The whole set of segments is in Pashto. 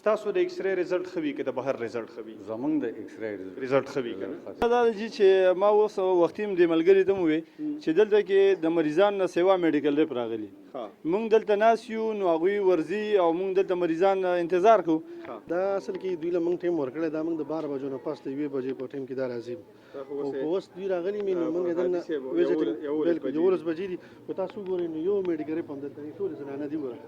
ستاسو د ایکس ری رزلټ ښه وي که د بهر رزلټ ښه وي؟ زمونږ د ایکس ری رزلټ ښه وي که نه؟ دا دی چې ما اوس وختي د ملګري ته مو وی چې دلته کې د مریضان نه سیوا میډیکل ریپ راغلي مونږ دلته ناست یو نو هغوی ورځي او مونږ دلته مریضان انتظار کوو. دا اصل کې دوی له مونږ ټیم ورکړی دا مونږ د 12 بجو نه پس د 1 بجې په ټیم کې دا راځي او په اوس دوی راغلي مې نو مونږ دلته بالکل 11 بجې دي او تاسو ګورئ نو یو میډیکل ریپ هم دلته ټول زنانه دي ګوره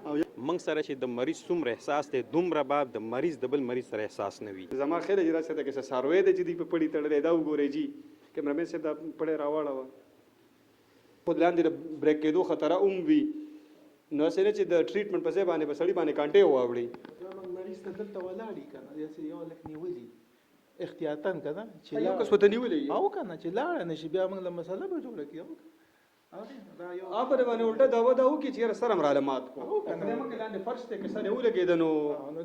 او موږ سره چې د مریض څومره احساس دی دومره به د مریض د بل مریض سره احساس نه وي. زما خیال دی راځه چې ساروی دی چې دی په پړی تړلې دا وګورئ جی کیمرامین صاحب دا پړی راواړه خو لاندې د بریک کېدو خطر هم وي نو اسنه چې د ټریټمنټ په ځای باندې په سړی باندې کانټې واوړي موږ مریض ته دلته ولاړی کنه داسې یو لک نیولې احتیاطاً کنه چې یو کس وته نیولې او کنه چې لاړ نشي بیا موږ له مسله به جوړه کیو اپر باندې الټا دا ودا و کی چې سره مرالمات کو کنه موږ لاندې فرش ته کسه نه ولګید نو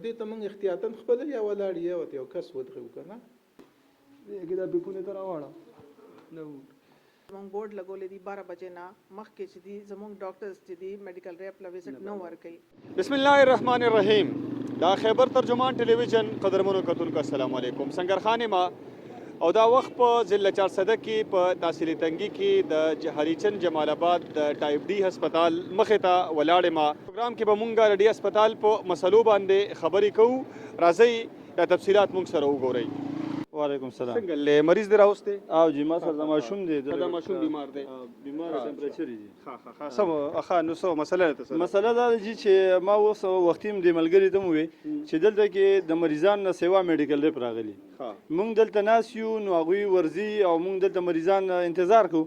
دې ته موږ احتیاطاً خپل یا ولاړ یو کس ودغه کنه دې دا به پونه تر واړه نو زمونږ بورډ لګولې دي 12 بجې نه مخکې چې دي زمونږ ډاکټرز چې دي میډیکل ریپ لا وزټ نه ورکوي. بسم الله الرحمن الرحیم. دا خیبر ترجمان ټلویزیون قدرمنو کتونکو السلام علیکم. سنگرخانه ما او دا وخت په ضلع 400 کې په تحصیلي تنګي کې د هریچند جمال آباد د ټایپ ډي هسپتال مخې ته ولاړې ما پروګرام کې به مونږ د ډي هسپتال په مسلو باندې خبرې کوو. راځئ دا تفصیلات مونږ سره وګورئ. وعلیکم السلام. څنګه له مریض دی راوسته او جی ما سره د ماشوم دی دا ماشوم بیمار دی بیمار ټمپریچر دی ها سم اخا نو سو مسله ته مسله دا دی چې ما اوس وختي د ملګري ته مو وی چې دلته کې د مریضان نه سیوا میډیکل ریپ راغلي مونږ دلته ناست یو نو هغوی ورځي او مونږ دلته مریضان انتظار کوو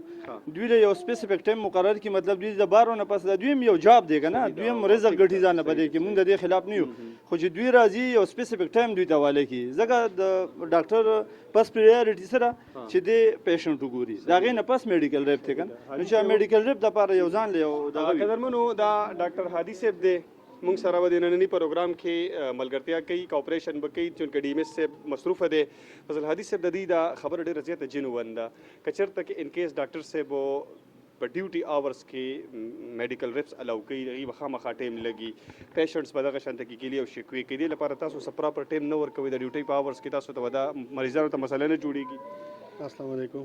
دوی له یو سپیسیفیک ټایم مقرر کړي مطلب دوی د بارو نه پس د دویم یو جاب دی کنه دویم رزق ګټي ځان نه پدې کې مونږ د دې خلاف نه یو خو چې دوی راځي یو سپیسیفیک ټایم دوی ته واله کی ځکه د ډاکټر پس پریارټي سره چې د پیشنټ وګوري دا غي نه پس میډیکل ریپ ته کنه نو چې میډیکل ریپ د لپاره یو ځان له دا قدرمنو دا ډاکټر هادي صاحب دی مونږ سره و د نننی پروګرام کې ملګرتیا کوي کوپریشن به کوي چې ډي ام ایس صاحب مصروف دی فضل هادي صاحب د دې دا خبر ډیره زیاته جنون ده کچرته کې ان کیس ډاکټر صاحب په ډیوټي اورز کې میډیکل ریپس الاو کوي هغه خامخا ټایم لګي پیشنټس په دغه شانته کې کلی او شکوي کې دی لپاره تاسو سپراپر ټایم نه ورکوي د ډیوټي په اورز کې تاسو ته ودا مریضانو ته مسله نه جوړیږي. السلام علیکم.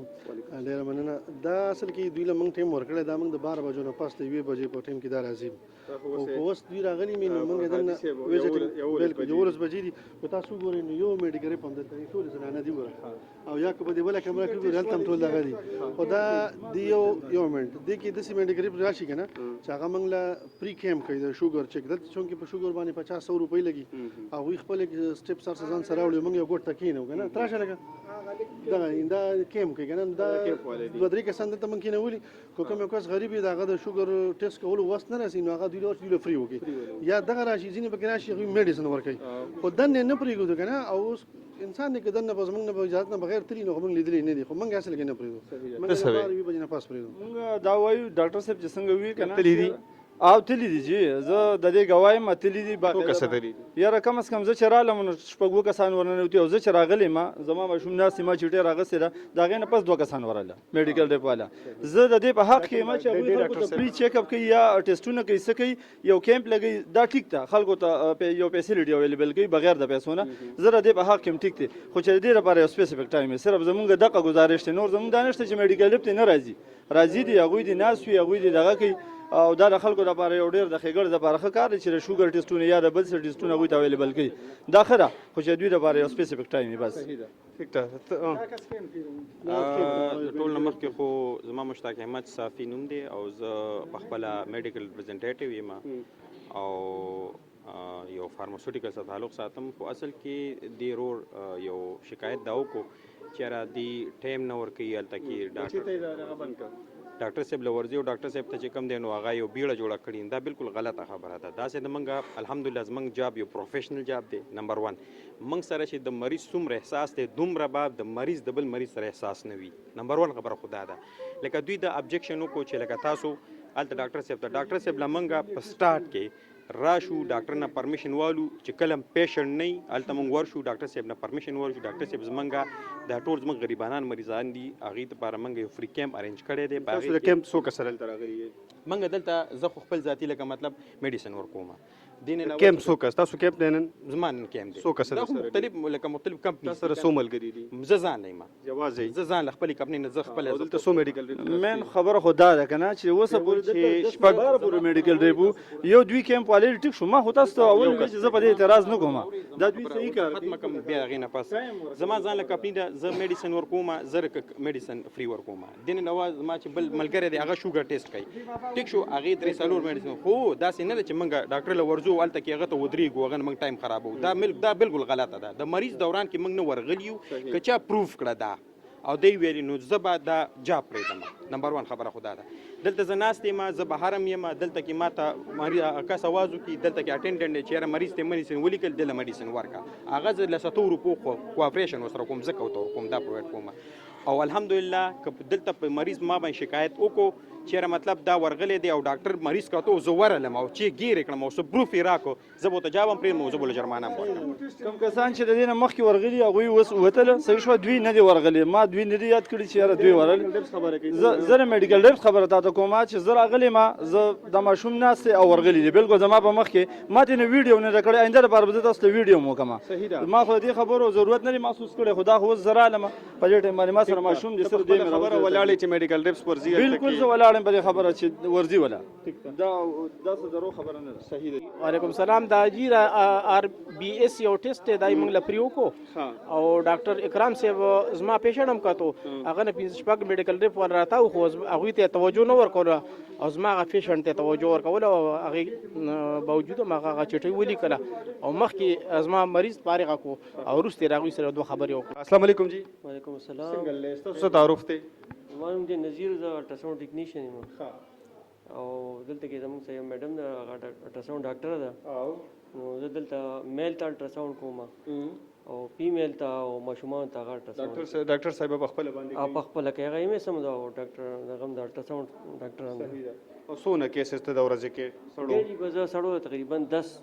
ډیره مننه. دا اصل کې دوی له مونږ ټیم ورکړی دا مونږ د 12 بجو نه پس د 1 بجې په ټیم کې دا راځي او په اوس دوی راغلي مې نو مونږ دلته بالکل 11 بجې دي او تاسو ګورئ نو یو میډیکل ریپ هم دلته ټول زنانه دي ګوره او یا که په دې بله کمره کې ګورئ هلته هم ټول دغه دي خو دا د یو منټ دې کې داسې میډیکل ریپ راشي که نه چې هغه موږ له پری کیمپ کوي د شوګر چک دلته چونکې په شوګر باندې 50-100 روپۍ لګي هغوی خپل سټیپ سر ځان سره راوړي موږ یو ګوټ ته کښېنو که نه تراشه لږه دغه دا کیمپ کوي که نه دا 2-3 کسان دلته موږ کښېنولي که کوم یو کس غریب وي د هغه د شوګر ټیسټ کولو وس نه رسي نو هغه دوی له فری وکړي یا دغه راشي ځینې پکې راشي هغوی میډیسن ورکوي خو دنې نه پرېږدو که نه او اوس انسان دې که دننه به زموږ نه به اجازت نه بغیر تلي نو خو موږ لیدلی نه دي خو موږ اصل کې نه پرېږدو موږ د 12 بجې نه پاس پرېږدو موږ دا وایو ډاکټر صاحب چې څنګه وي که نه تللی دي او تللی دي جی زه د دې ګواه یم تللی دي یاره کم از کم زه چې رالم نو شپږ کسان ورننوتي او زه چې راغلی ما زما ماشوم ناستې ما چوټۍ راغستې ده د هغې نه پس 2 کسان ورغله میډیکل ریپ والا زه د دې په حق کې یم چې هغوی خلکو ته فری چیک اپ کوي یا ټیسټونه کوي څه کوي یو کیمپ لګوي دا ټیک ده خلکو ته یو فیسیلیټي اویلیبل کوي بغیر د پیسو نه زه د دې په حق کې یم ټیک دی خو چې د دې لپاره یو سپیسیفیک ټایم صرف زمونږ دغه گزارش دی نور زمونږ دا نشته چې میډیکل ریپ ته نه راځي دي هغوی دي ناست وي هغوی دي دغه کوي او دا د خلکو لپاره یو ډېر د ښېګړې لپاره ښه کار دی چې د شوګر ټیسټونه یا د بل څه ټیسټونه هغوی ته اویلیبل کوي دا ښه ده خو چې دوی لپاره یو سپیسیفیک ټایم وي بس ټیک ده. ټول نه مخکې خو زما مشتاق احمد صافي نوم دی او زه پخپله میډیکل ریپرزنټیټیو یم او یو فارماسوټیکل سره تعلق ساتم خو اصل کې دې رور یو شکایت دا وکړو چې را دې ټایم نه ورکوي هلته کې ډاکټر صاحب لورځي او ډاکټر صاحب ته چې کوم دی نو هغه یو بیړه جوړه کړې دا بالکل غلطه خبره ده داسې د موږ الحمدلله زموږ جاب یو پروفیشنل جاب دی نمبر 1 موږ سره چې د مریض څومره احساس دی دومره به د مریض د بل مریض سره احساس نه وي نمبر 1 خبره خو دا ده لکه دوی د ابجیکشن وکړو چې لکه تاسو هلته ډاکټر صاحب له موږ په سټارټ کې راشو ډاکټر نه پرمیشن والو چې کله پیشنټ نه هلته موږ ورشو ډاکټر صاحب نه پرمیشن والو چې ډاکټر صاحب زموږ دا ټول زموږ غریبانان مریضان دي هغې دپاره موږ یو فری کیمپ ارینج کړی دی تاسو د کیمپ څو کسه دلته راغلي موږ دلته زه خو خپل ذاتي لکه مطلب میډیسن ورکوم دین نه کیمپ څو کس تاسو کیمپ نه نن زمان کیم دی څو کسان دا خو سره مختلف لکه مختلف تاسو کمپنی سره څو ملګري دي زه ځان نه یم یوازې زه ځان له خپلې کمپنۍ نه زه خپله او دلته څو میډیکل مین خبره خو دا ده کنه چې اوسه پورې چې شپږ بار پورې میډیکل ریپو یو دوی کیمپ والي ټیک شو ما خو تاسو ته اول وی چې زه په دې اعتراض نه کوم دا دوی صحیح کار ختمه کوم بیا هغې نه پس زما ځان له کمپنۍ ده زه میډیسن ورکوم زه میډیسن فری ورکوم دین نه زما چې بل ملګری دی هغه شوګر ټیسټ کوي ټیک شو هغې 3 میډیسن خو داسې نه ده چې موږ ډاکټر له ورځو هلته کې هغه ته ودرېږو هغه نه موږ ټایم خرابوو دا بالکل غلطه ده د مریض دوران کې موږ نه ورغلي یو که چا پروف کړه دا او دی ویلي نو زه به دا جاب پرېږدم نمبر 1 خبره خو دا ده دلته زه ناست یم زه بهر هم یم دلته کې ما ته کس اواز وکړي دلته کې اټینډنټ دی چې یاره مریض ته میډیسن ولیکل دله میډیسن ورکړه هغه زه له 100 روپو کوآپریشن ورسره کوم ځکه ورته ورکوم دا پرووایډ کوم او الحمدلله که دلته په مریض ما باندې شکایت وکړو چیرې مطلب دا ورغلی دی او ډاکټر مریض کاته زه ورغلم او چې ګیرې کړم او څه پروف یې راکړو زه به ورته جواب هم پرېږدم او زه به له جرمانه هم ورکړم کوم کسان چې د دې نه مخکې ورغلي هغوی اوس وتله صحیح شوه دوی نه دي ورغلي ما دوی نه دي یاد کړي چې یاره دوی ورغلي زه د میډیکل ډیپس خبره تاته کوم چې زه راغلی ما زه د ماشوم ناست او ورغلی دی بالکل زما په مخ کې ما ته نه ویډیو نه راکړی آینده لپاره به زه تاسو ته ویډیو مو کوم ما خو دې خبرو ضرورت نه محسوس کړی خو دا خو زه رالم په دې ټایم باندې ما سره ماشوم دي سره دې خبره ولاړې چې میډیکل ریپس ورزي بالکل زه ولاړم په دې خبره چې ورزي ولا دا څه درو خبره نه ده صحیح ده وعلیکم السلام دا جی آر بی ایس یو ټیسټ دی دای موږ لپاره وکړو او ډاکټر اکرام صاحب زما پیشنټ هم کاتو هغه نه 5 شپږ میډیکل ریپ ور راته خو هغه ته توجه نه ورکوله او زما هغه پیشنټ ته توجه ورکول او هغه باوجود ما هغه چټي ولي کړه او مخکې زما مریض فارغ کو او روسته راغوي سره دوه خبرې وکړه السلام علیکم جی وعلیکم السلام څنګه له تاسو تعارف ته ما نوم دی نذیر زه الټراساوند ټیکنیشین یم او دلته کې زموږ سره میډم ده هغه الټراساوند ډاکټر ده نو زه دلته میل ته الټراساوند کوم او فیمیل ته او ماشومان ته هغه الټراساوند ډاکټر صاحب په خپل باندې په خپل کې هغه یې سم دا ډاکټر دغه د الټراساوند ډاکټر هم او څونه کیسز ته د ورځې کې سړو دی به زه سړو تقریبا 10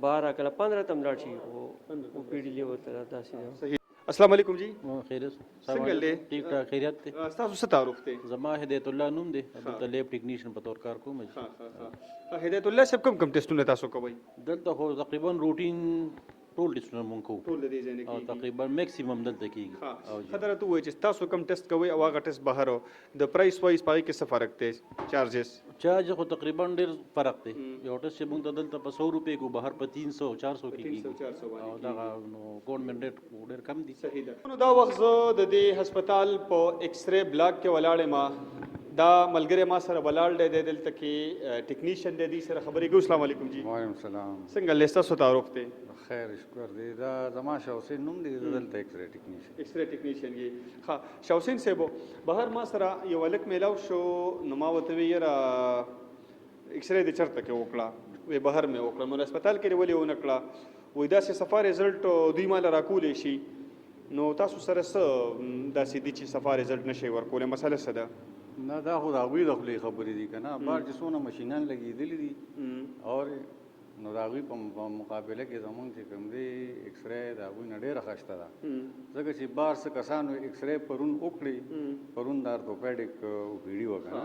12 کله 15 تم لاړ شي او پی ډی لیول ته داسې السلام علیکم جی خیریت څنګه له ټیک ټاک خیریت ته تاسو څه تعارف ته زما هدایت الله نوم دی د لیب ټیکنیشن په تور کار کوم هدایت الله صاحب کوم ټیسټونه تاسو کوي دلته خو تقریبا روټین ټول ټیسټونه مونږ کوو ټول دې ځای نه او کیږي تقریبا میکسیمم دلته کیږي او خبره ته وایي چې تاسو کوم ټیسټ کوي او هغه ټیسټ بهر د پرایس وایز پای کې څه فرق دی چارجز چارج خو تقریبا ډیر فرق دی یو ټیسټ چې مونږ ته دلته په 100 روپے کو بهر په 300 400 کې کیږي او دا نو ګورنمنت ریټ ډیر کم دي صحیح ده نو دا وخت زه د دې هسپتال په ایکس ری بلاک کې ولاړم ما دا ملګری ما سره ولاړ دی دلته کې ټیکنیشین دی سره خبرې کوي السلام علیکم جی وعلیکم السلام څنګه لیستا سو تعارف ته خیر شکر دی دا زما شاوسین نوم دی دلته ایکس ری ټیکنیشن ایکس ری ټیکنیشین یې ها شاوسین صاحب بهر ما سره یو ولک میلاو شو نو ما وته ویرا ایکس ری د چرته کې وکړه وی بهر مې وکړه نو هسپتال کې ولې ونه کړه وې دا سه سفر رزلټ دوی مال راکولې شي نو تاسو سره څه داسې دي چې سفر رزلټ نشي ورکولې مسله څه ده نه دا خو د هغوی د خولې خبرې دي که نه بار چې څونه مشینان لګېدلي دي او نو د هغوی په مقابله کې زمونږ چې کوم دی ایکس ری د هغوی نه ډېره ښایسته ده ځکه چې بار څه کسانو ایکس ری پرون وکړي پرون د ارتوپیډک اوپیډي وه که نه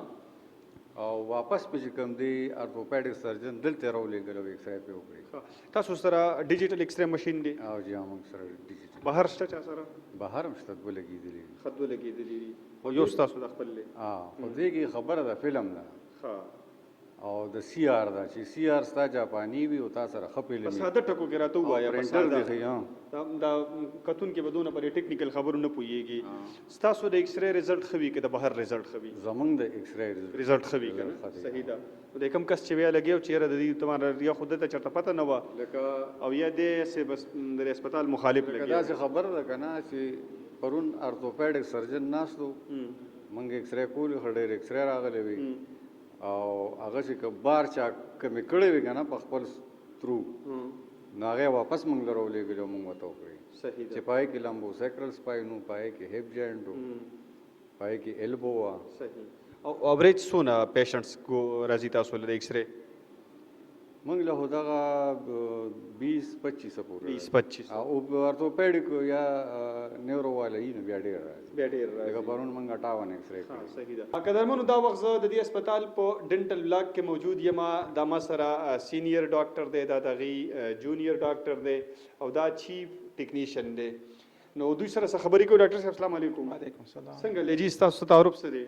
او واپس په چې کوم دی ارتوپیډک سرجن دلته راولېږل او ایکس ری پې وکړي تاسو سره ډیجیټل ایکس ری ماشین دی او جی موږ سره ډیجیټل بهر شته چا سره بهر هم شته دوه لګېدلي دي خط دوه لګېدلي دي او یو ستاسو د خپل دی خو دې کې خبره ده فلم ده او د سی آر ده چې سی آر ستا جاپاني وي او تا سره ښه فلم په ساده ټکو کې راته ووایه په پرنټر ساده دی ښي دا کتون کې بدونه پر ټیکنیکل خبرو نه پوهیږي ستاسو د ایکس ری رزلټ خوي کې د بهر رزلټ خوي زمونږ د ایکس ری رزلټ خوي کنه صحیح ده د کوم کس چې ویا لګیو چې را د دې تمہاره یا خود ته چرته پته نه و لکه او یا دې سه بس د هسپتال مخالف لکه لګیو دا څه خبره ده کنه چې پرون ارتوپیډک سرجن ناستو مونږ ایکس ری کول خډیر ایکس ری راغلی وي او هغه چې بار چا کمې کړی وي که نه په خپل ترو نو هغه واپس مونږ له راولېږلو مونږ ورته وکړې صحیح ده چې پای کې لمبو سیکرل سپاین و پای کې هیپ جاینټ و پای کې ایلبو وه صحیح او اوریج څونه پیشنټس کو راځي تاسو له ایکس ری موږ له خو دغه 20-25 پورې 20-25 او ارتوپیډیک یا نیورو والا یې نو بیا ډېر راځي بیا ډېر راځي. لکه پرون موږ 58 ایکس رې کړی. صحیح ده. قدرمنو دا وخت زه د دې هسپتال په ډنټل بلاک کې موجود یم. دا ما سره سینیئر ډاکټر دی، دا دغې جونیئر ډاکټر دی او دا چیف ټیکنیشن دی. نو دوی سره څه خبرې کوو. ډاکټر صاحب السلام علیکم. وعلیکم السلام. څنګه لیجی ستاسو تعارف څه دی؟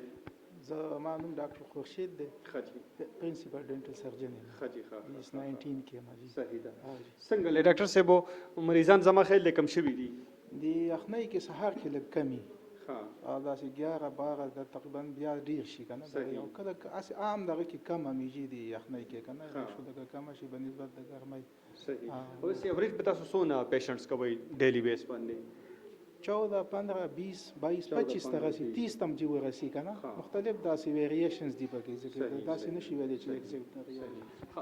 زه ما نوم ډاکټر خورشید دی، ښه جي. پرنسپل ډینټل سرجن یم. ښه جي ښه. 19 کې ما جی. صحیح ده. څنګه له ډاکټر صاحب مریضان زما خیال دی کم شوي دي؟ د یخنۍ کې سهار کې لږ کمی او داسې 11-12 د تقریبا بیا ډېر شي که نه، یو کله هسې عام دغه کې کم همیږي د یخنۍ کې که نه، شو دغه کمه شي په نسبت د ګرمۍ. صحیح. اوس ایوریج به تاسو څونه پیشنټس کوئ ډیلی بیس باندې؟ 14 15 20 22 25 ته رسي، 30 تم چې ورسي که نه. مختلف داسې ویریشنز دي پکې، ځکه داسې نشي ویلی چې ایګزیکټ نه.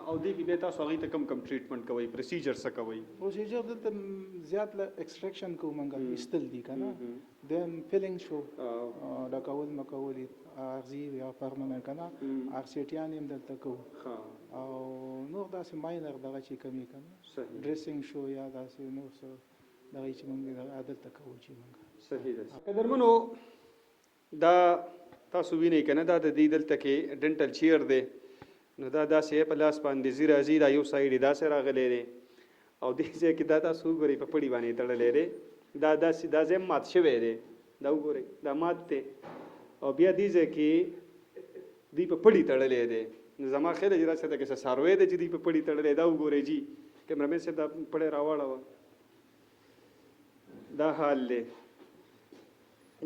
او دې کې بیا تاسو هغوی ته کم کم ټریټمنټ کوئ، پروسیجر څه کوئ؟ پروسیجر دلته زیات له ایکسټریکشن کوو موږ، ایستل دي که نه، دین فیلنګ شو ډکول مکول اغزي یا پرمننټ که نه، اکسیټیان هم دلته کوو او نور داسې ماینر دغه چې کمي که نه، ډریسنګ شو یا داسې نور څه دغه چې موږ عادت ته کوو چې موږ. صحیح ده. قدرمنو دا تاسو وینئ که نه، دا د دې دلته کې ډنټل چیر دی. نو دا داسې په لاس باندې ځي راځي، دا یو سایډ یې داسې راغلی دی او دې ځای کې دا تاسو وګورئ په پړي باندې تړلی دی. دا داسې دا ځای مات شوی دی، دا وګورئ دا مات دی او بیا دې ځای کې دوی په پړي تړلی دی. نو زما خیال دی چې راسته کې څه څاروی دی چې دوی په پړي تړلی. دا وګورئ جي کیمرامین صاحب دا پړی راواړوه. دا حال دی.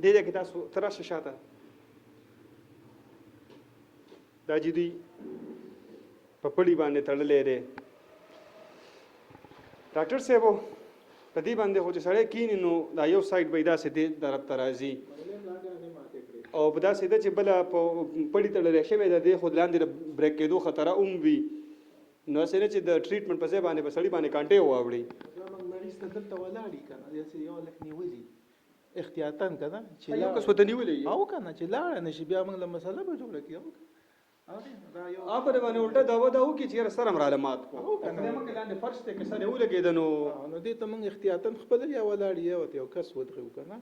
دې ځای کې تاسو ته راشه شاته، دا چې دوی په پړي باندې تړلی دی. ډاکټر صاحب په دې باندې خو چې سړی کیني نو دا یو سایډ به یې داسې دې طرف ته راځي او په داسې ده چې بله په پړي تړلی شوی ده، دې خو لاندې د بریک کېدو خطره هم وي. نو هسې نه چې د ټریټمنټ په ځای باندې په سړي باندې کانټې واوړي. مریض ته دلته ولاړي که نه، داسې یو لږ نیولي احتیاطاً که نه، چې یو کس ورته نیولی او که نه چې لاړه نه شي، بیا موږ له مسله به جوړه کړو. پرې باندې الټه دوا دا وکړي چې یاره سر هم راله مات کړو. مخکې لاندې فرش دی که سر یې ولګېده نو دې ته موږ احتیاطاً خپله یا ولاړ یا ورته یو کس ودرېو که نه،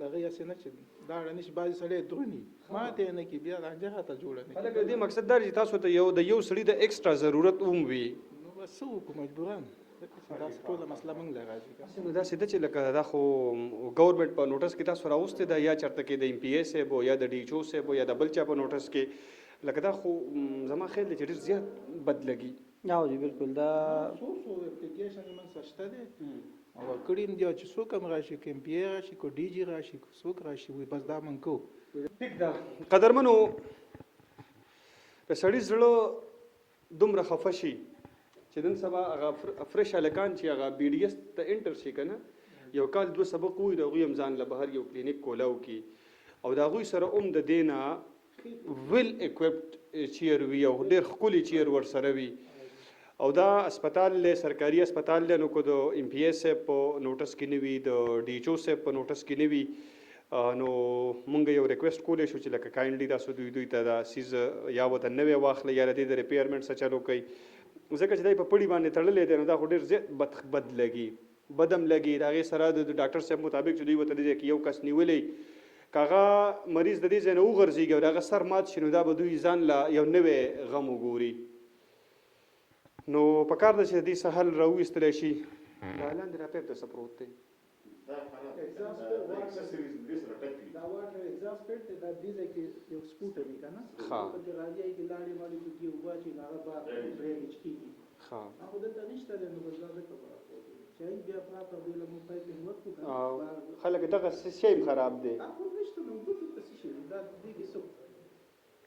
دغه هسې نه چې لاړه نه شي. بعضې سړی دروني ماته یې نه کړي، بیا رانجه راته جوړه نه کړي. هلکه دې مقصد دا چې تاسو ته د یو سړي د ایکسټرا ضرورت هم وي. نو بس څه وکړو مجبوران، داسې ټوله مسله موږ له راځي. نو داسې ده چې لکه دا خو ګورنمنټ په نوټس کې تاسو راوستې ده، یا چېرته کې د ایم پی ای صاحب یا د ډي ایچ او صاحب یا د بل چا په نوټس کې، لکه دا خو زما خیال دی چې ډېر زیات بد لګي. او جی بالکل دا څو اپلیکیشن یې موږ سره شته دی او کړي هم دي چې څوک هم راشي، که ایم پی ای راشي، که ډي جي راشي، که څوک راشي، وایي بس دا موږ کوو. ټیک ده. قدرمنو د سړي زړه دومره خفه شي چې نن سبا هغه فرش هلکان چې هغه بي ډي ایس ته انټر شي که نه، یو کال 2 سبق ووایي، د هغوی هم ځان له بهر یو کلینیک کولاو کړي او د هغوی سره هم د دې نه ویل اکوپډ چیر وي او ډېر ښکلي چیر ورسره وي. او دا اسپتال لی سرکاري اسپتال دی، نو که د ایم پی ای صاحب په نوټس کې نه وي، د ډي ایچ او صاحب په نوټس کې نه وي، نو مونږ یو ریکویسټ کولی شو چې لکه کاینډلي تاسو دوی ته دا سیز یا ورته نوی واخلئ یا د دې د ریپیرمنټ څه چلو کوئ، ځکه چې دی په پړي باندې تړلی دی. نو دا خو ډېر زیات بد لګي، بد هم لګي. د هغې سره د ډاکټر صاحب مطابق چې دوی ورته دې ځای کې یو کس نیولی، که هغه مریض د دې ځای نه وغورځېږي او د هغه سر مات شي، نو دا به دوی ځان له یو نوی غم وګوري. نو پکار ده چې د دې څه حل راوایستلی شي. دا لاندې را پیپ ته څه پروت دی؟ دا واټر ایگزاست دی، دا دې ځای کې یو سپوټر وي که نه، پکې راځي کې لاړې ماړې پکې اوبه اچوي، نو هغه بار ډرینیج کېږي. هغه دلته نشته دی، نو بس دا ځکه چې بیا پراپر دی له موږ پایپینګ ورکړو که نه، خلک دغه شی هم خراب دی، خو نشته نو ګوتو ته څه شي دا دې کې څه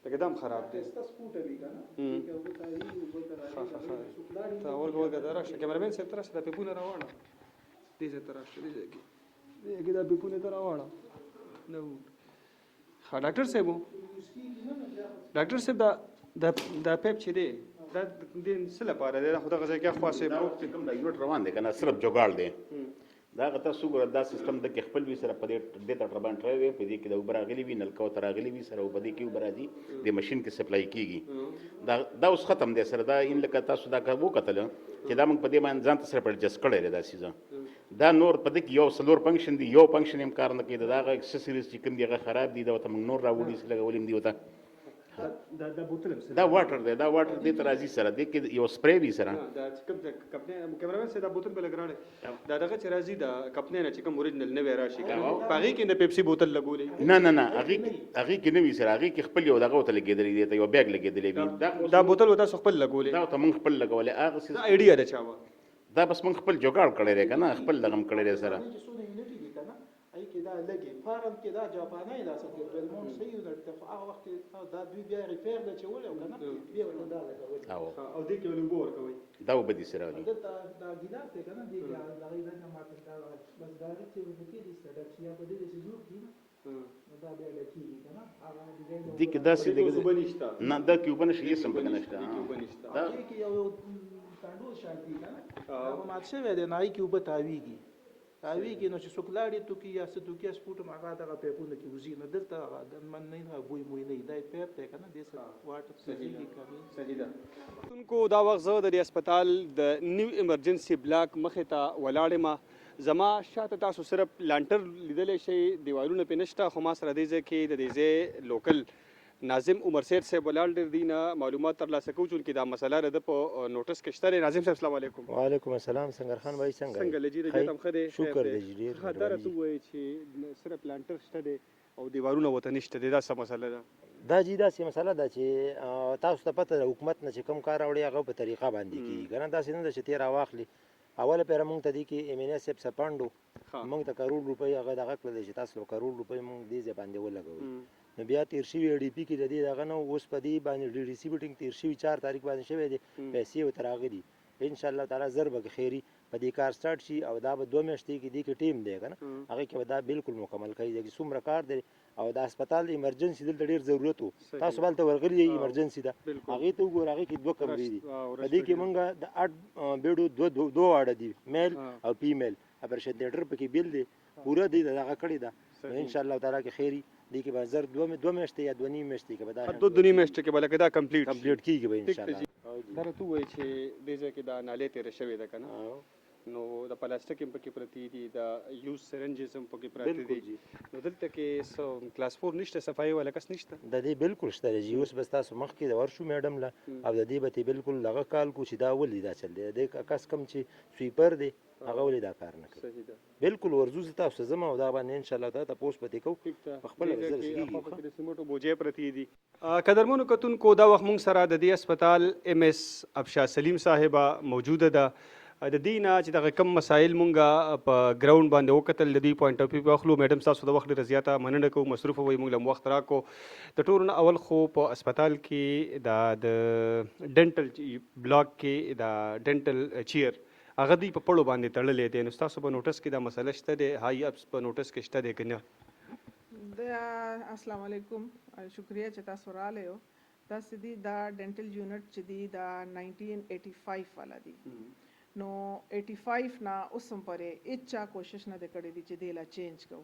لکه دا هم خراب دی. ستا سپوټر وي که نه، کې اوبه تاوېږي، اوبه ته راځي، څوک لاړې ته ورګه ته راشه، کیمرامین صاحب ته راشه، دا پیپونه راواړه، دې ځای ته راشه، دې ځای کې دا پیپونه ته راواړه. نو ښه ډاکټر صاحب دا پیپ چې دی دا د څه لپاره دی؟ دا خو دغه ځای کې خاصې پروت دی، کوم دا یونټ روان دی که نه، صرف جوګاړ دی. دا هغه تاسو وګوره، دا سیستم د کې خپل وي، سره په دې ته ټرباین ټری وي، په دې کې د اوبه راغلي وي، نلکه ورته راغلي وي، سره اوبه دې کې اوبه راځي، د ماشین کې سپلای کېږي. دا اوس ختم دی سره دا ان لکه تاسو دا وکتل چې دا موږ په دې باندې ځان ته سره په اډجسټ کړی دی دا سیزه دا نور په دې کې یو څلور فنکشن دي یو فنکشن هم کار نه کوي د هغه اکسسریز چې کوم دي هغه خراب دي دا ورته موږ نور راوړي چې لګولي دي ورته دا بوتل هم دا واټر دی دا واټر دې ته راځي سره دې کې یو سپری وي سره دا چې کوم کپنې کیمرامین سره دا بوتل بل لګراړي دا دغه چې راځي دا کپنې نه چې کوم اوریجنل نه وای راشي پاغي کې نه پیپسي بوتل لګولې نه هغه کې نه وي سره هغه کې خپل یو دغه ته لګېدلې دی یو بیگ لګېدلې وي دا بوتل وتا خپل لګولې دا ته موږ خپل لګولې هغه څه آیډیا ده چاوه دا بس موږ خپل جوګاړ کړی دی کنه خپل لغم کړی دی سره ای کې دا لګي فارم کې دا جاپاني دا څه کې بلمون صحیح ده خو هغه وخت دا دوی بیا ریپیر د چول او کنه بیا ورته دا لګول او دې کې ولې ګور کوي دا وبدي سره ولي دا ګیلاس ته کنه دې کې دا غي نه ماته دا بس دا چې وکړي دې سره چې یا په دې چې جوړ کړي دا بیا لکی کنه هغه دې کې داسې دغه نه دا کیوبن شي سم په نشته دا کې یو تاندو شانتي کنه هغه ماته وې د نای کې وبتاویږي تاویږي نو چې سوکلاړي تو کې یا ستو کې سپوټ ماغه دغه پیپونه کې وزي نه دلته د من نه بوی موي نه دای پیپ ته کنه د څه واټ صحیح کوي صحیح ده تونکو دا وخت زه د هسپتال د نیو ایمرجنسي بلاک مخې ته ولاړم زما شاته تاسو صرف لانټر لیدلې شي دیوالونه په نشته خو ما سره دی ځکه د دې لوکل ناظم عمر سید صاحب ولال ډیر دینه معلومات ترلاسه کوو چې دا مسله رده په نوټس کې شته ناظم صاحب السلام علیکم وعلیکم السلام سنگر خان بھائی څنګه لجی د جتم خده شکر دی ډیر خاطر ته وای چې صرف لانټر شته دی او دیوالونه وته نشته دی دا څه مسله ده دا جی دا سي مسله ده چې تاسو ته پته حکومت نه چې کوم کار راوړي هغه په طریقه باندې کیږي کنه دا څنګه چې تیر واخلي اوله پیر موږ ته دی کې امینه سپ سپاندو موږ ته کروڑ روپۍ هغه دغه کړل چې تاسو کروڑ روپۍ موږ دې ځای باندې ولګو نو بیا تیر شوی ډي پی کې د دې دغه نو اوس په دې باندې ډي سی میټینګ تیر شوی 4 تاریخ باندې شوی دی پیسې وتراغلي ان شاء الله تعالی ضرب خیری په دې کار سٹارټ شي او دا به 2 میاشتې کې دی کې ټیم دی کنه هغه کې دا بالکل مکمل کوي چې څومره کار دی او د هسپتال ایمرجنسي دلته ډیر ضرورت وو تاسو بل ته ورغلی ایمرجنسي دا هغه ته وګور هغه کې 2 کمرې دي په دې کې مونږه د 8 بیډو 2 واړه دي میل او فیمیل اپریشن تھیټر پکې بیل دی پورا دی دغه کړی دا ان شاء الله تعالی کې خیری دی کې بازار 2 میاشتې یا 2 میاشتې کې بدا 2 میاشتې کې بلکې دا کمپلیټ کیږي به ان شاء الله دا ته وای چې دې ځکه دا نالې تیر شوی ده کنه نو د پلاستیک هم پکې پرتی دي د یوز سرنجز هم پکې پرتی دي نو دلته کې سو کلاس 4 نشته صفایي ولا کس نشته د دې بالکل شته جی اوس بس تاسو مخ کې د ورشو میډم لا او د دې به بالکل لغه کال کو چې دا ولې دا چل دی د کس کم چې سویپر دی هغه ولې دا کار نه کوي صحیح ده بالکل ورزوز تاسو زما او دا باندې ان شاء الله تعالی تاسو پته کو خپل ځل شي په سیمټو بوجه پرتی دي قدرمنو کتونکو دا وخت مونږ سره د دې هسپتال ام اس ابشا سلیم صاحبہ موجوده ده د دې نه چې دغه کم مسایل مونږه په ګراوند باندې وکتل د دې پوینټ اف ویو اخلو میډم تاسو د وخت ډیره زیاته مننه کوم مصروف وي مونږ له وخت راکو د ټول اول خو په هسپتال کې د ډنټل بلاک کې د ډنټل چیر هغه دی په پړو باندې تړلې دي نو تاسو په نوټس کې دا مسله شته دی هاي اپس په نوټس کې شته دی کنه السلام علیکم شکریہ چې تاسو رااله یو دا سدي دا ډنټل یونټ چې دی دا 1985 والا دی نو 85 نا اوسم پرې اچا کوشش نه کړې دي چې دیلا چینج کو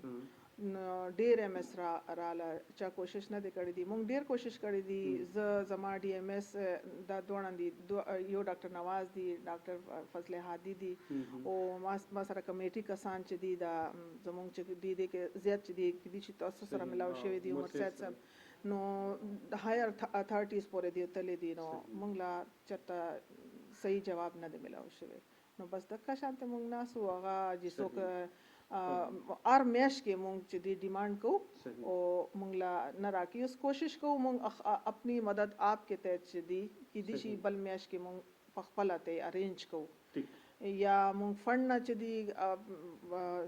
ډیر ایم اس رااله چا کوشش نه کړې دي مونږ ډیر کوشش کړې دي زما ډي ایم اس دا دوه دي یو ډاکټر نواز دی ډاکټر فضل هادي دی او ما سره کمیټي کسان چې دي دا زمونږ چې دي کې زیات چې دي چې تاسو سره ملاو شوی دی عمر صاحب صاحب نو د هایر اتھارټیز پورې دی تلې دي نو مونږ لا چرته صحیح جواب نه دی ملاو شوی نو بس دغه شانته مونږ ناسو هغه چې څوک ار میش کې مونږ چې دی ډیمانډ کو او مونږ لا نه راکې اوس کوشش کو مونږ خپل مدد آپ کې ته چې دی کې دي شي بل میش کې مونږ په خپل ته ارینج کو یا مونږ فند نه چې دی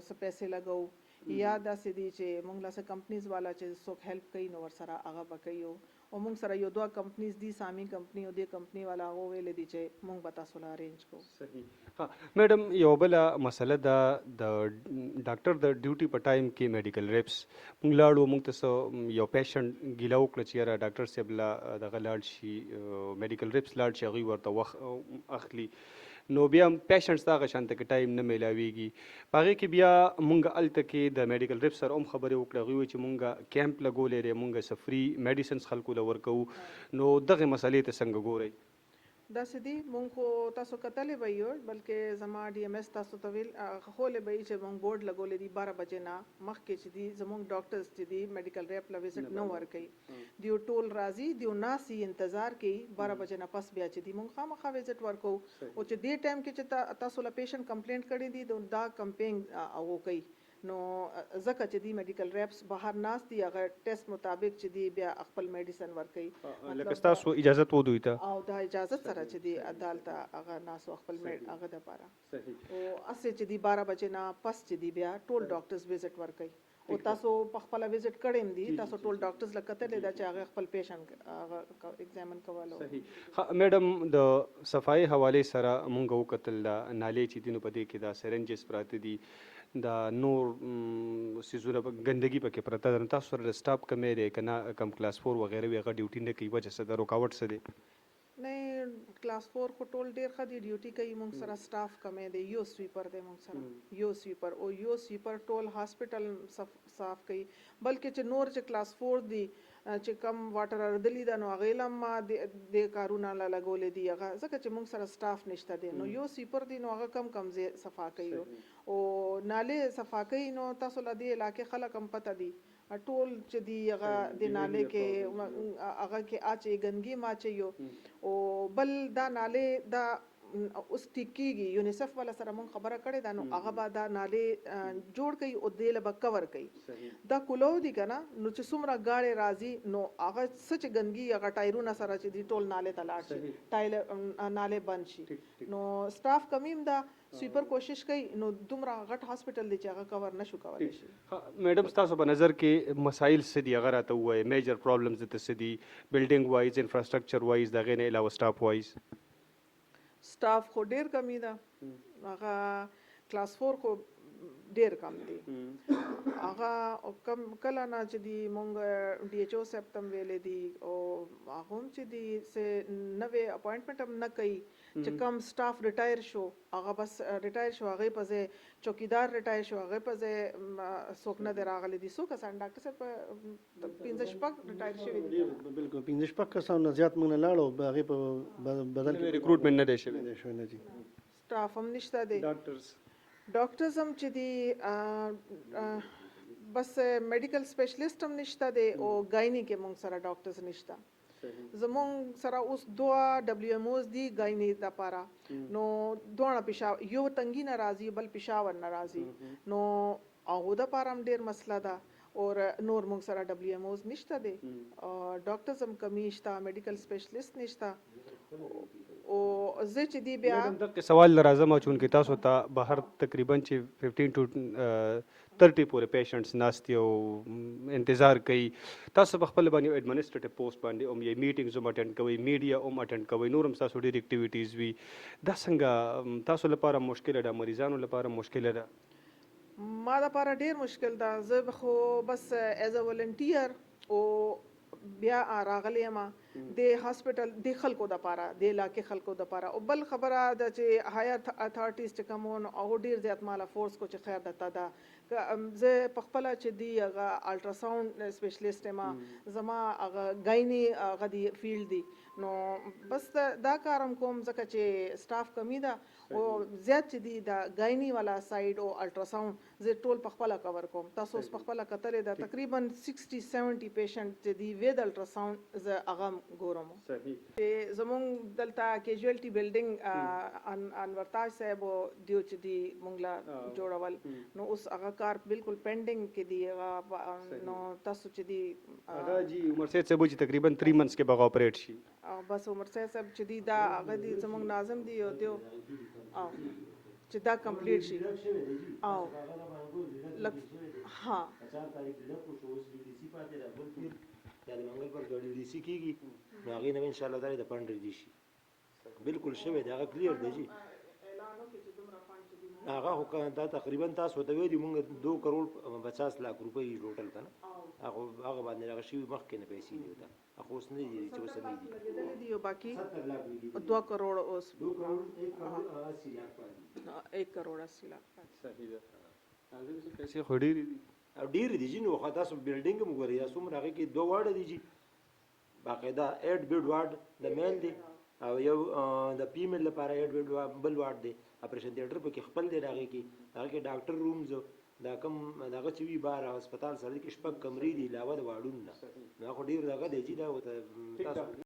څه پیسې لګاو یا داسې دي چې مونږ لا څه کمپنیز والا چې څوک هیلپ کوي نو ور سره هغه بکایو او مونږ سره یو دوه کمپنیز دي سامي کمپنی او دې کمپنی والا هغه ویل دي چې مونږ به تاسو لا ارینج کو صحیح ها میډم یو بل مسله د ډاکټر د ډیوټي په ټایم کې میډیکل ریپس مونږ لاړو مونږ ته یو پیشنټ ګیلا وکړه چې یاره ډاکټر صاحب لا دغه لاړ شي میډیکل ریپس لاړ شي هغوی ورته وخت اخلي نو بیا پیشنټس دغه شانته کې ټایم نه میلاویږي په هغې کې بیا مونږ هلته کې د میډیکل ریپ سره هم خبرې وکړې هغوی وایي چې مونږ کیمپ لګولی دی مونږ څه فري میډیسنس خلکو له ورکوو نو دغې مسلې ته څنګه ګورئ داسې دي مونږ خو تاسو کتلی به یو بلکې زما ډي ایم ایس تاسو ته ویل ښولی به یي چې مونږ بورډ لګولی دي 12 بجې نه مخکې چې دي زمونږ ډاکټرز چې دي میډیکل ریپ له وزټ نه ورکوي دیو ټول راځي دیو ناسي انتظار کوي 12 بجې نه پس بیا چې دي مونږ خامخا وزټ ورکوو او چې دې ټایم کې چې تاسو له پیشنټ کمپلینټ کړی دي دا کمپینګ هغو کوي نو ځکه چې دی میډیکل ریپس بهر ناست دي هغه ټیسټ مطابق چې دی بیا خپل میډیسن ورکوي لکه ستاسو اجازت و دوی ته او دا اجازت سره چې دی عدالت هغه ناسو خپل هغه دپاره او اسې چې دی 12 بجې نه پس چې دی بیا ټول ډاکټرز وزټ ورکوي او تاسو په خپل وزټ کړم دي تاسو ټول ډاکټرز لکتل دا چې هغه خپل پیشنټ هغه ایگزامن کولو میډم د صفای حواله سره مونږ وکتل نالې چې دینو په دې کې دا سرنجز پراته دي دا نور سیزونه ګندګي پکې پرته ده تاسو سره د سټاف کمې دی که نه کم کلاس 4 وغیره وي هغه ډیوټي نه کوي وجه څه ده رکاوټ څه دی نه کلاس 4 خو ټول ډیر ښه دی ډیوټي کوي مونږ سره سټاف کمې دی یو سویپر دی مونږ سره یو سویپر او یو سویپر ټول هاسپټل صاف کوي بلکې چې نور چې کلاس 4 دی چې کم واټر اردلی ده نو هغې له ما د کارونه له لګولې دي هغه ځکه چې موږ سره سټاف نشته دی نو یو سویپر دی نو هغه کم ځای صفا کوي او نالې صفا کوي نو تاسو له دې علاقې خلک هم پته دي ټول چې دی هغه د نالې کې هغه کې اچي ګندګي ماچي او بل دا نالې دا اوس ټیک کیږي یونیسف والا سره مونږ خبره کړې ده نو هغه به دا نالې جوړ کوي او دې له به کور کوي دا کولو دي که نه نو چې څومره ګاړې راځي نو هغه څه چې ګندګي هغه ټایرونه سره چې دي ټول نالې ته لاړ شي نالې بند شي نو سټاف کمی هم ده سویپر کوشش کوي نو دومره غټ هاسپټل دی چې هغه کور نشو کولی شي میډم ستاسو په نظر کې مسایل څه دي هغه راته ووایي میجر پرابلمز دلته څه دي بلډینګ وایز انفراسټرکچر وایز د هغې نه علاوه سټاف وایز سټاف خو ډیر کمی ده هغه کلاس 4 خو ډیر کم دی هغه کم کله نه چې دی مونږ ډي ایچ او صاحب ته ویلې دي او هغه هم چې دی سه نوې اپوینټمنټ هم نه کوي چې کم سټاف ریټایر شو هغه بس ریټایر شو هغه په ځای چوکیدار ریټایر شو هغه په ځای څوک نه دی راغلی دي څو کسان ډاکټر صاحب 15 شپږ ریټایر شوي دي بالکل 15 شپږ کسان نه زیات موږ نه لاړو هغې په بدل کې ریکروټمنټ نه دی شوی نه دي سټاف هم نشته دی ډاکټرز هم چې دی بس میډیکل سپیشلیسټ هم نشته دی او ګاینی کې مونږ سره ډاکټرز نشته زمونږ سره اوس 2 ډبلیو ایم اوز دي ګاینی دپاره نو دواړه پېښور یو تنګي نه راځي بل پېښور نه راځي نو هغو دپاره هم ډېر مسله ده اور نور مونږ سره ډبلیو ایم اوز نشته دی ډاکټرز هم کمی شته میډیکل سپیشلیسټ نشته او زه چې دی بیا دغه سوال راځم چونکې تاسو ته بهر تقریبا چې 15 to 30 پورې پیشنټس ناست او انتظار کوي تاسو په خپل باندې ایڈمنسټریټیو پوسټ باندې هم یې میټینګز هم اټینډ کوئ میډیا هم اټینډ کوئ نور هم تاسو ډېر اکټیویټیز وي دا څنګه تاسو لپاره مشکله ده مریضانو لپاره مشکله ده ما دپاره ډېر مشکل ده زه خو بس ایز ا ولنټیر او بیا راغلی یم د هاسپټل د خلکو دپاره د علاقې خلکو دپاره او بل خبره ده چې هایر اتھارټیز چې کوم هغو ډېر زیات ماله فورس کو چې خیر دته ده زه په خپله چې دی هغه الټراساونډ سپیشلیسټ یم زما هغه ګایني هغه دی فیلډ دی نو بس دا کار هم کوم ځکه چې سټاف کمی ده او زیات چې دی دا ګایني والا سایډ او الټراساونډ زه ټول په خپله کور کوم تاسو اوس په خپله کتلی ده تقریبا 60-70 پیشنټ چې دی ود الټراساونډ زه هغه ګورم چې زمونږ دلته کیجوالټي بلډینګ انور تاج صاحب دیو چې دی مونږ لا جوړول نو اوس هغه کار بالکل پینډینګ کې دی نو تاسو چې دی هغه جی عمر سید صاحب چې تقریبا 3 منثs کې به اپریټ شي بس عمر صاحب چې دی دا هغه دی زمونږ ناظم دی او دیو او چې دا کمپلیټ شي او ها یا د منګل پر ګاډي ډي سي کېږي نو هغې نه به انشاءالله تعالی د فنډ ریډي شي بالکل شوی دی هغه کلیر دی جی اعلان وکړي چې دومره فنډ چې دی هغه خو دا تقریبا تاسو ته ویلي مونږ 2 کروڑ 50 لاख روپۍ ټوټل کنه هغه باندې هغه شی مخکې نه پیسې دی وتا هغه اوس نه دي چې اوس نه دي لګېدلې دي او باقي 70 लाख دی 2 کروڑ اوس 2 करोड़ 1 करोड़ 80 लाख باندې 1 کروڑ 80 लाख صحیح ده هغه پیسې خو ډېرې دي او ډیر دي چې نو خو تاسو بلډینګ مو ګورئ څومره هغه کې 2 وارډ دي چې باقاعده 8 بیډ وارډ د میل دی او یو د فیمیل لپاره 8 بیډ بل وارډ دی اپریشن تھیټر په کې خپل دی هغه کې ډاکټر رومز دا کوم دغه چې وی بار هسپتال سره کې شپږ کمرې دي علاوه د واډونو نه خو ډیر دغه دی چې دا تاسو